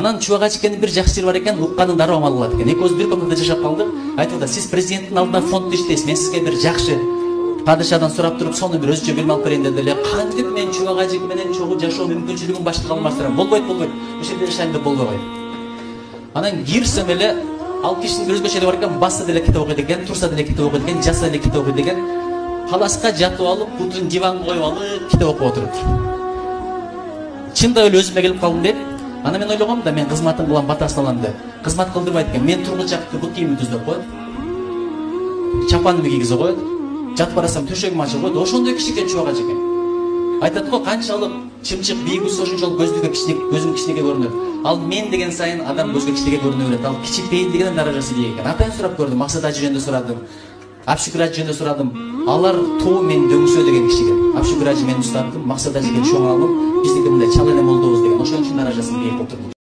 Анан Чубак Ажикенин бир жакшы жери бар экен, укканын дароо амал кылат экен. Экөөбүз бир комнатада жашап калдык. Айтып да, сиз президенттин алдында фонддо иштейсиз, мен сизге бир жакшы падышадан сурап туруп, сону бир өзүнчө билим алып берейин деди эле. Кантип мен Чубак Ажик менен чогуу жашоо мүмкүнчүлүгүн баштыга алмастырам? Болбойт. Ошол жерде жашайм деп болбой. Анан кирсем эле ал кишинин бир өзгөчөлүгү бар экен, басса деле китеп окуйт экен, турса деле китеп окуйт экен, жатса деле китеп окуйт экен. Паласка жатып алып, бутун диванга коюп алып, китеп окуп отуруп. Чында эле өзүмө келип калдым деп. Ана мен ойлогом да, мен кызматын кылам, батасын алам деп. Кызмат кылдырбайт экен. Мен тургучакты бут кийимди түздөп коет. Чапанымды кийгизе коет. Жатып барасам төшөгүмү ачып коет. Ошондой киши экен Чубак Ажик экен. Айтат го, канчалык чымчык бийик болсо ошончолук көзүм кичинекей көрүнөт. Ал мен деген сайын адам көзгө кичинекей көрүнө берет. Ал кичипейин дегендин даражасы бийик экен. Атайын сурап көрдүм, Максат Ажы жөнүндө сурадым. Абшүкүр Ажы жөнүндө сурадым. Алар тоо мен дөңсө деген киши экен. Абшүкүр Ажы мен устаттым, Максат Ажы чоң алым, биздики мындай чал эне молдобуз деген. Ошон үчүн даражасын бийик болуп турду.